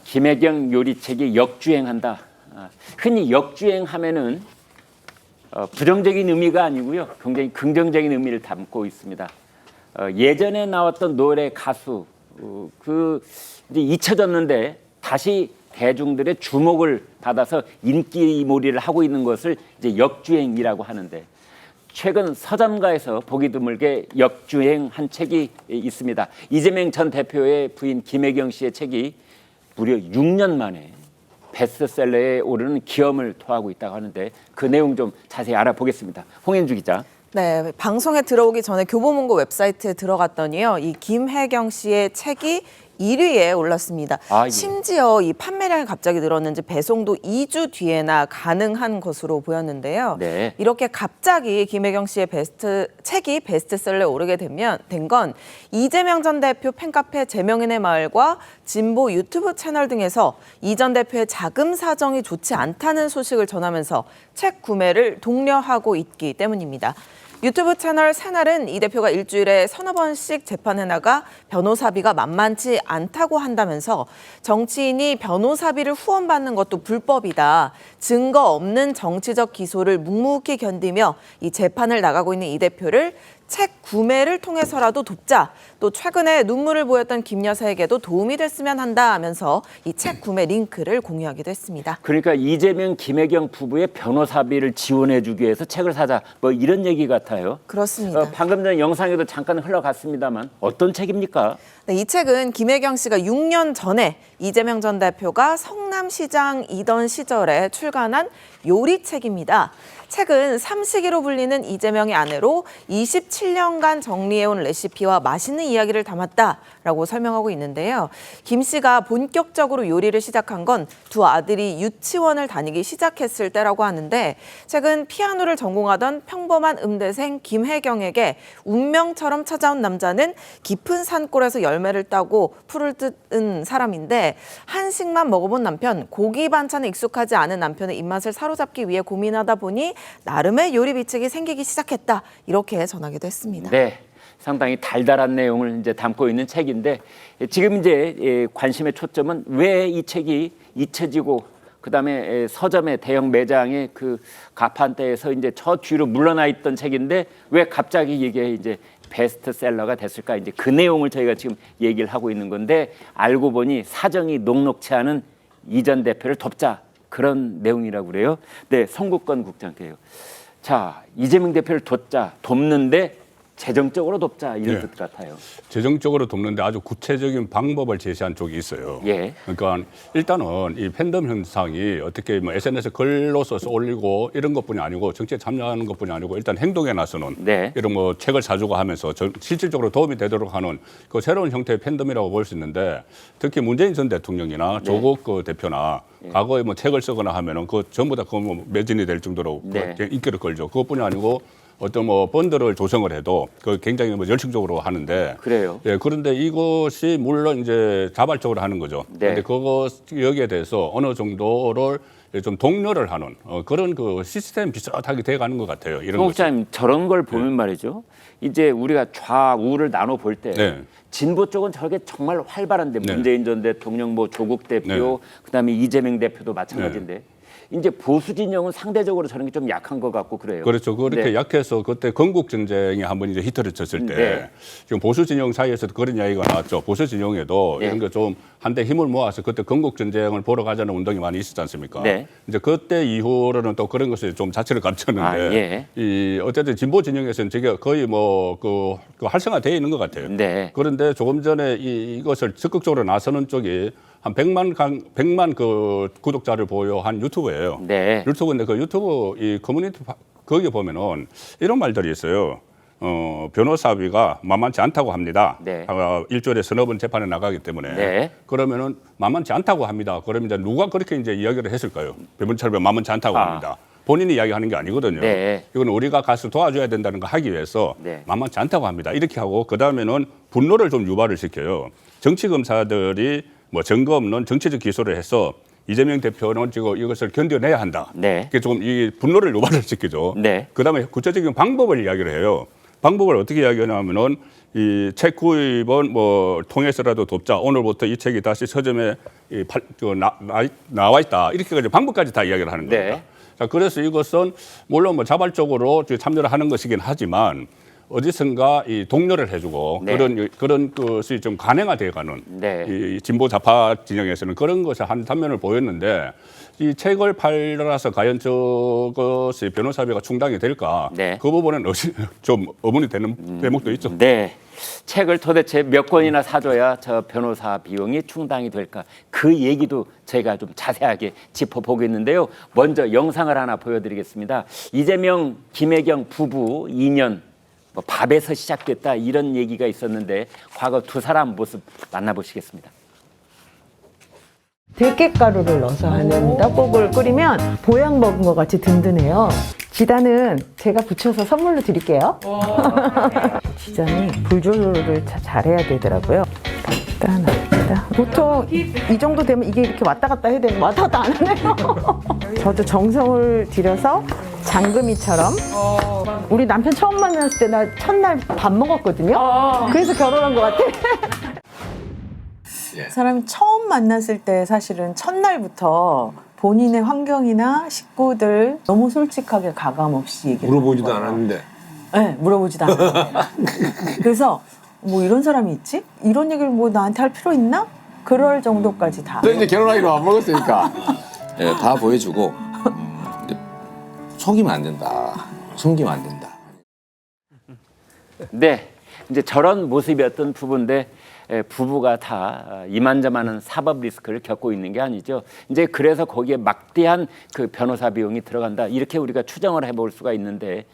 김혜경 요리책이 역주행한다. 흔히 역주행하면은 부정적인 의미가 아니고요, 굉장히 긍정적인 의미를 담고 있습니다. 예전에 나왔던 노래 가수 그 이제 잊혀졌는데 다시 대중들의 주목을 받아서 인기몰이를 하고 있는 것을 이제 역주행이라고 하는데, 최근 서점가에서 보기 드물게 역주행한 책이 있습니다. 이재명 전 대표의 부인 김혜경 씨의 책이 무려 6년 만에 베스트셀러에 오르는 기염을 토하고 있다고 하는데, 그 내용 좀 자세히 알아보겠습니다. 홍현주 기자. 네, 방송에 들어오기 전에 교보문고 웹사이트에 들어갔더니요, 이 김혜경 씨의 책이 1위에 올랐습니다. 예. 심지어 이 판매량이 갑자기 늘었는지 배송도 2주 뒤에나 가능한 것으로 보였는데요. 네. 이렇게 갑자기 김혜경 씨의 책이 베스트셀러에 오르게 된 건 이재명 전 대표 팬카페 제명인의 마을과 진보 유튜브 채널 등에서 이 전 대표의 자금 사정이 좋지 않다는 소식을 전하면서 책 구매를 독려하고 있기 때문입니다. 유튜브 채널 새날은 이 대표가 일주일에 서너 번씩 재판에 나가 변호사비가 만만치 않다고 한다면서 정치인이 변호사비를 후원받는 것도 불법이다, 증거 없는 정치적 기소를 묵묵히 견디며 이 재판을 나가고 있는 이 대표를 책 구매를 통해서라도 돕자, 또 최근에 눈물을 보였던 김 여사에게도 도움이 됐으면 한다 하면서 이 책 구매 링크를 공유하기도 했습니다. 그러니까 이재명, 김혜경 부부의 변호사비를 지원해주기 위해서 책을 사자, 뭐 이런 얘기 같아요. 그렇습니다. 방금 전 영상에도 잠깐 흘러갔습니다만 어떤 책입니까? 네, 이 책은 김혜경 씨가 6년 전에 이재명 전 대표가 성남시장이던 시절에 출간한 요리책입니다. 책은 삼식이로 불리는 이재명의 아내로 27년간 정리해온 레시피와 맛있는 이야기를 담았다라고 설명하고 있는데요. 김 씨가 본격적으로 요리를 시작한 건 두 아들이 유치원을 다니기 시작했을 때라고 하는데, 책은 피아노를 전공하던 평범한 음대생 김혜경에게 운명처럼 찾아온 남자는 깊은 산골에서 열매를 따고 풀을 뜯은 사람인데, 한식만 먹어본 남편, 고기 반찬에 익숙하지 않은 남편의 입맛을 사로잡기 위해 고민하다 보니 나름의 요리 비책이 생기기 시작했다, 이렇게 전하기도 했습니다. 네, 상당히 달달한 내용을 이제 담고 있는 책인데, 지금 이제 관심의 초점은 왜 이 책이 잊혀지고 그다음에 서점의 대형 매장의 그 가판대에서 이제 저 뒤로 물러나 있던 책인데 왜 갑자기 이게 이제 베스트셀러가 됐을까, 이제 그 내용을 저희가 지금 얘기를 하고 있는 건데, 알고 보니 사정이 녹록치 않은 이 전 대표를 돕자, 그런 내용이라고 그래요. 네, 성국건 국장께요. 자, 이재명 대표를 돕는데 재정적으로 돕자, 이런 뜻 같아요. 재정적으로 돕는데 아주 구체적인 방법을 제시한 쪽이 있어요. 예. 그러니까 일단은 이 팬덤 현상이 어떻게 뭐 SNS 글로 써서 올리고 이런 것뿐이 아니고, 정치에 참여하는 것뿐이 아니고 일단 행동에 나서는, 네. 이런 뭐 책을 사주고 하면서 실질적으로 도움이 되도록 하는 그 새로운 형태의 팬덤이라고 볼 수 있는데, 특히 문재인 전 대통령이나 조국 그 대표나 과거에 뭐 책을 쓰거나 하면은 그 전부 다 그 뭐 매진이 될 정도로 네. 그 인기를 끌죠. 그것뿐이 아니고 어떤 뭐 펀드를 조성을 해도 그 굉장히 뭐 열정적으로 하는데, 그래요. 예, 그런데 이것이 물론 이제 자발적으로 하는 거죠. 네. 그런데 그것 여기에 대해서 어느 정도를 좀 독려를 하는 그런 그 시스템 비슷하게 돼가는 것 같아요. 이런 것이. 목사님, 저런 걸 보면 말이죠, 이제 우리가 좌우를 나눠 볼 때 네. 진보 쪽은 저게 정말 활발한데, 네. 문재인 전 대통령, 뭐 조국 대표, 네. 그다음에 이재명 대표도 마찬가지인데, 이제 보수 진영은 상대적으로 저런 게 좀 약한 것 같고 그래요. 그렇죠. 그렇게 네. 약해서 그때 건국 전쟁이 한번 이제 히트를 쳤을 때, 네. 지금 보수 진영 사이에서도 그런 이야기가 나왔죠. 보수 진영에도 네. 이런 거 좀 한데 힘을 모아서 그때 건국 전쟁을 보러 가자는 운동이 많이 있었지 않습니까? 네. 이제 그때 이후로는 또 그런 것을 좀 자체를 감췄는데, 이 어쨌든 진보 진영에서는 저게 거의 뭐 그 활성화되어 있는 것 같아요. 네. 그런데 조금 전에 이것을 적극적으로 나서는 쪽이 한 100만 그 구독자를 보유한 유튜브예요. 네. 유튜브인데 그 유튜브 이 커뮤니티 거기 보면은 이런 말들이 있어요. 변호사비가 만만치 않다고 합니다. 네. 일주일에 서너 번 재판에 나가기 때문에. 네. 그러면은 만만치 않다고 합니다. 그러면 이제 누가 그렇게 이제 이야기를 했을까요? 변호사비가 만만치 않다고 합니다. 본인이 이야기하는 게 아니거든요. 네. 이건 우리가 가서 도와줘야 된다는 거 하기 위해서 네. 만만치 않다고 합니다. 이렇게 하고 그다음에는 분노를 좀 유발을 시켜요. 정치 검사들이 뭐 증거 없는 정치적 기소를 해서 이재명 대표는 지금 이것을 견뎌내야 한다. 네. 이게 조금 이 분노를 유발을 시키죠. 네. 그다음에 구체적인 방법을 이야기를 해요. 방법을 어떻게 이야기하냐면은 이 책 구입은 뭐 통해서라도 돕자. 오늘부터 이 책이 다시 서점에 나와 있다. 이렇게 가지고 방법까지 다 이야기를 하는 겁니다. 네. 자, 그래서 이것은 물론 뭐 자발적으로 참여를 하는 것이긴 하지만 어디선가 이 독려를 해주고 네. 그런 것이 좀 관행화돼가는 네. 이 진보 좌파 진영에서는 그런 것이 한 단면을 보였는데 이 책을 팔아서 과연 저것이 변호사비가 충당이 될까? 네. 그 부분은 좀 의문이 되는 대목도 있죠. 네. 책을 도대체 몇 권이나 사줘야 저 변호사 비용이 충당이 될까? 그 얘기도 저희가 좀 자세하게 짚어보겠는데요. 먼저 영상을 하나 보여드리겠습니다. 이재명, 김혜경 부부 2년 뭐 밥에서 시작됐다 이런 얘기가 있었는데 과거 두 사람 모습 만나보시겠습니다. 들깨가루를 넣어서 하는 떡국을 끓이면 보약 먹은 것 같이 든든해요. 지단은 제가 부쳐서 선물로 드릴게요. 지단이 불조절을 잘해야 되더라고요. 간단하다. 보통 이 정도 되면 이게 이렇게 왔다 갔다 해야 되는 왔다 갔다 안 하네요. 저도 정성을 들여서 장금이처럼 우리 남편 처음 만났을 때 나 첫날 밥 먹었거든요. 그래서 결혼한 것 같아. 사람이 처음 만났을 때 사실은 첫날부터 본인의 환경이나 식구들 너무 솔직하게 가감 없이 얘기를 물어보지도 않았는데. 네, 물어보지도 않았는데. 그래서 뭐 이런 사람이 있지? 이런 얘기를 뭐 나한테 할 필요 있나? 그럴 정도까지 다. 또 이제 결혼하기로 안 먹었으니까 예, 다 보여주고 이제 속이면 안 된다. 숨기면 안 된다. 네, 이제 저런 모습이었던 부부인데 부부가 다 이만저만한 사법 리스크를 겪고 있는 게 아니죠. 이제 그래서 거기에 막대한 그 변호사 비용이 들어간다. 이렇게 우리가 추정을 해볼 수가 있는데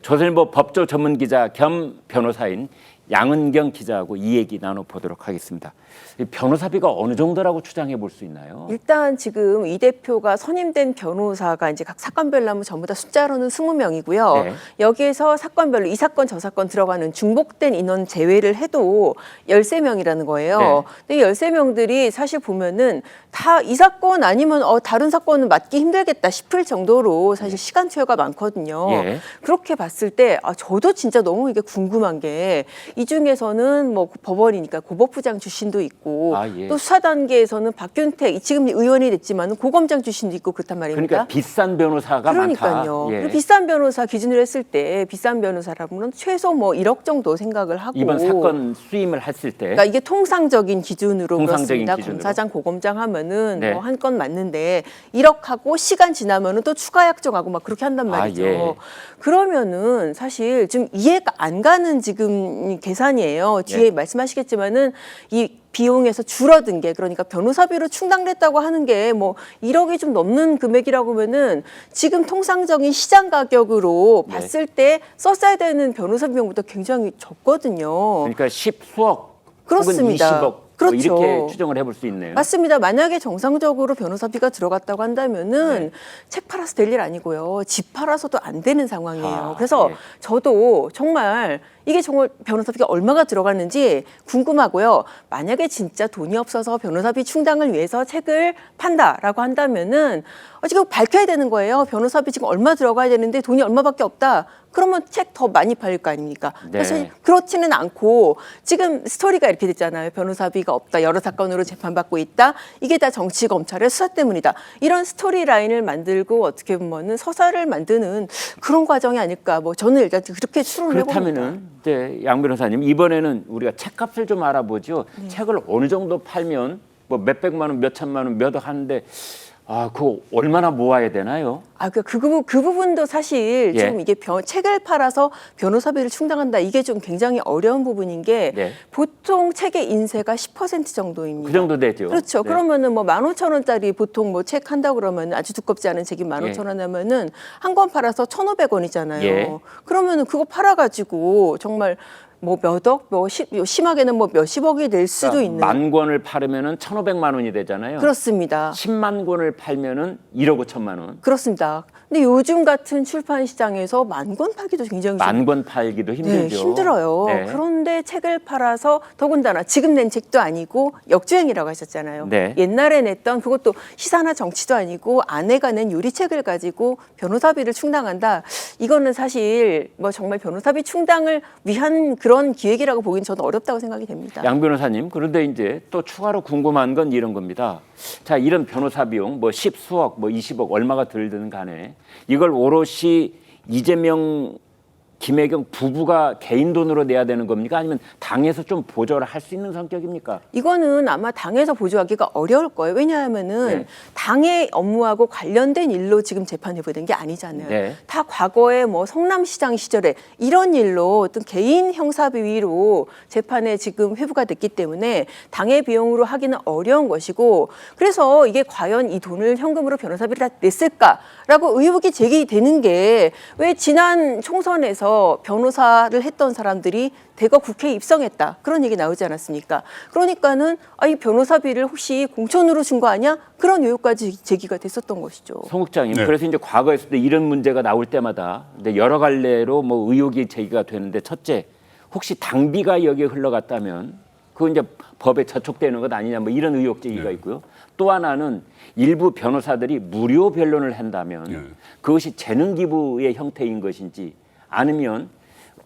조선일보 법조 전문 기자 겸 변호사인 양은경 기자하고 이 얘기 나눠보도록 하겠습니다. 이 변호사비가 어느 정도라고 추정해 볼 수 있나요? 일단 지금 이 대표가 선임된 변호사가 이제 각 사건별로 하면 전부 다 숫자로는 20명이고요. 네. 여기에서 사건별로 이 사건 저 사건 들어가는 중복된 인원 제외를 해도 13명이라는 거예요. 네. 근데 13명들이 사실 보면은 다 이 사건 아니면 다른 사건은 맡기 힘들겠다 싶을 정도로 사실 시간 투여가 많거든요. 예. 그렇게 봤을 때 저도 진짜 너무 이게 궁금한 게 이 중에서는 뭐 법원이니까 고법부장 출신도 있고 예. 또 수사 단계에서는 박균택 지금 의원이 됐지만 고검장 출신도 있고 그렇단 말입니다. 그러니까 비싼 변호사가 그러니까요. 많다. 예. 그리고 비싼 변호사 기준으로 했을 때 비싼 변호사라면 최소 뭐 1억 정도 생각을 하고 이번 사건 수임을 했을 때 그러니까 이게 통상적인 기준으로 통상적인 그렇습니다. 기준으로. 검사장, 고검장 하면은 네. 뭐 한 건 맞는데 1억 하고 시간 지나면은 또 추가 약정하고 막 그렇게 한단 말이죠. 예. 그러면은 사실 좀 이해가 안 가는 지금 계산이에요. 뒤에 예. 말씀하시겠지만은 이 비용에서 줄어든 게 그러니까 변호사비로 충당됐다고 하는 게 뭐 1억이 좀 넘는 금액이라고 하면은 지금 통상적인 시장 가격으로 네. 봤을 때 썼어야 되는 변호사 비용보다 굉장히 적거든요. 그러니까 10수억 그렇습니다. 혹은 20억 그렇죠. 뭐 이렇게 추정을 해볼 수 있네요. 맞습니다. 만약에 정상적으로 변호사비가 들어갔다고 한다면은 네. 책 팔아서 될 일 아니고요. 집 팔아서도 안 되는 상황이에요. 그래서 예. 저도 정말 이게 정말 변호사비가 얼마가 들어갔는지 궁금하고요. 만약에 진짜 돈이 없어서 변호사비 충당을 위해서 책을 판다라고 한다면은 지금 밝혀야 되는 거예요. 변호사비 지금 얼마 들어가야 되는데 돈이 얼마밖에 없다. 그러면 책 더 많이 팔릴 거 아닙니까? 네. 사실 그렇지는 않고 지금 스토리가 이렇게 됐잖아요. 변호사비가 없다. 여러 사건으로 재판받고 있다. 이게 다 정치 검찰의 수사 때문이다. 이런 스토리 라인을 만들고 어떻게 보면은 서사를 만드는 그런 과정이 아닐까. 뭐 저는 일단 그렇게 추론을 해봅니다. 그렇다면은 이제 양 변호사님 이번에는 우리가 책값을 좀 알아보죠. 책을 어느 정도 팔면 뭐 몇백만 원, 몇천만 원, 몇억 하는데 그거 얼마나 모아야 되나요? 그 부분도 사실 예. 지금 이게 책을 팔아서 변호사비를 충당한다. 이게 좀 굉장히 어려운 부분인 게 네. 보통 책의 인세가 10% 정도입니다. 그 정도 되죠. 그렇죠. 네. 그러면은 뭐 15,000원짜리 보통 뭐 책 한다고 그러면 아주 두껍지 않은 책이 15,000원 하면은 한 권 팔아서 1,500원이잖아요. 예. 그러면은 그거 팔아가지고 정말 뭐 몇 억, 심하게는 뭐 몇십억이 될 수도 그러니까 있는. 만 권을 팔으면은 1,500만 원이 되잖아요. 그렇습니다. 10만 권을 팔면은 1억 5천만 원. 그렇습니다. 근데 요즘 같은 출판 시장에서 만 권 팔기도 굉장히 만 권 팔기도 힘들죠. 힘들어요. 네. 그런데 책을 팔아서 더군다나 지금 낸 책도 아니고 역주행이라고 하셨잖아요. 네. 옛날에 냈던 그것도 시사나 정치도 아니고 아내가 낸 요리책을 가지고 변호사비를 충당한다. 이거는 사실 뭐 정말 변호사비 충당을 위한 그런 기획이라고 보기는 저는 어렵다고 생각이 됩니다. 양 변호사님, 그런데 이제 또 추가로 궁금한 건 이런 겁니다. 자, 이런 변호사 비용 뭐 10수억, 뭐 20억 얼마가 들든 간에 이걸 오롯이 이재명, 김혜경 부부가 개인 돈으로 내야 되는 겁니까? 아니면 당에서 좀 보조를 할 수 있는 성격입니까? 이거는 아마 당에서 보조하기가 어려울 거예요. 왜냐하면은 네. 당의 업무하고 관련된 일로 지금 재판해보는 게 아니잖아요. 네. 다 과거에 뭐 성남시장 시절에 이런 일로 어떤 개인 형사비위로 재판에 지금 회부가 됐기 때문에 당의 비용으로 하기는 어려운 것이고 그래서 이게 과연 이 돈을 현금으로 변호사비를 다 냈을까라고 의혹이 제기되는 게 왜 지난 총선에서 변호사를 했던 사람들이 대거 국회에 입성했다. 그런 얘기 나오지 않았습니까? 그러니까는 이 변호사비를 혹시 공천으로 준 거 아니야? 그런 의혹까지 제기가 됐었던 것이죠. 송 국장님, 네. 그래서 이제 과거에서도 이런 문제가 나올 때마다 근데 여러 갈래로 뭐 의혹이 제기가 되는데 첫째, 혹시 당비가 여기에 흘러갔다면 그건 이제 법에 저촉되는 것 아니냐 뭐 이런 의혹 제기가 있고요. 또 하나는 일부 변호사들이 무료 변론을 한다면 그것이 재능 기부의 형태인 것인지 아니면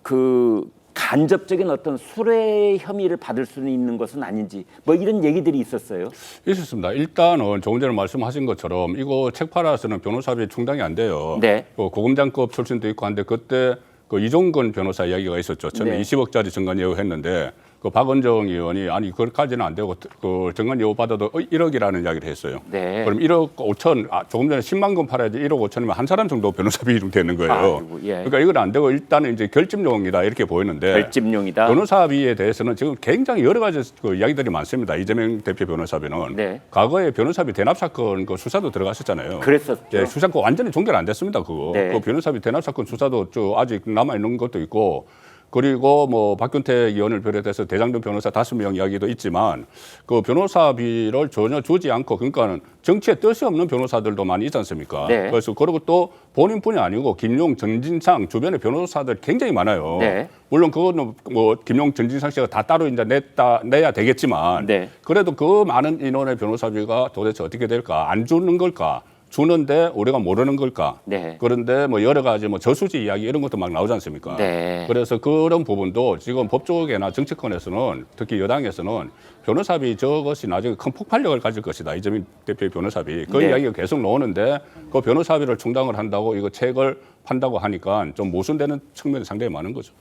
그 간접적인 어떤 수뢰 혐의를 받을 수 있는 것은 아닌지 뭐 이런 얘기들이 있었어요. 있었습니다. 일단은 조금 전에 말씀하신 것처럼 이거 책 팔아서는 변호사비 충당이 안 돼요. 네. 고검장급 출신도 있고 한데 그때 그 이종건 변호사 이야기가 있었죠. 처음에 네. 20억짜리 증권 예우했는데 그 박원정 의원이 아니 그것까지는 안 되고 그 증권 예우 받아도 1억이라는 이야기를 했어요. 네. 그럼 1억 5천 조금 전에 10만 건 팔아야지 1억 5천이면 한 사람 정도 변호사비 좀 되는 거예요. 아이고, 예. 그러니까 이건 안 되고 일단은 이제 결집용이다 이렇게 보이는데 결집용이다. 변호사비에 대해서는 지금 굉장히 여러 가지 그 이야기들이 많습니다. 이재명 대표 변호사비는 네. 과거에 변호사비 대납 사건 그 수사도 들어갔었잖아요. 그랬었죠. 예, 수사권 완전히 종결 안 됐습니다. 그거. 네. 그 변호사비 대납 사건 수사도 아직 남아 있는 것도 있고. 그리고 뭐 박균택 의원을 비롯해서 대장동 변호사 5명 이야기도 있지만 그 변호사비를 전혀 주지 않고 그러니까는 정치에 뜻이 없는 변호사들도 많이 있지 않습니까? 네. 그래서 그리고 또 본인뿐이 아니고 김용, 전진상 주변에 변호사들 굉장히 많아요. 네. 물론 그거는 뭐 김용, 전진상 씨가 다 따로 이제 내야 되겠지만 네. 그래도 그 많은 인원의 변호사비가 도대체 어떻게 될까? 안 주는 걸까? 주는데 우리가 모르는 걸까? 네. 그런데 뭐 여러 가지 뭐 저수지 이야기 이런 것도 막 나오지 않습니까? 네. 그래서 그런 부분도 지금 법조계나 정치권에서는 특히 여당에서는 변호사비 저것이 나중에 큰 폭발력을 가질 것이다. 이재명 대표의 변호사비. 그 네. 이야기가 계속 나오는데 그 변호사비를 충당을 한다고 이거 책을 판다고 하니까 좀 모순되는 측면이 상당히 많은 거죠.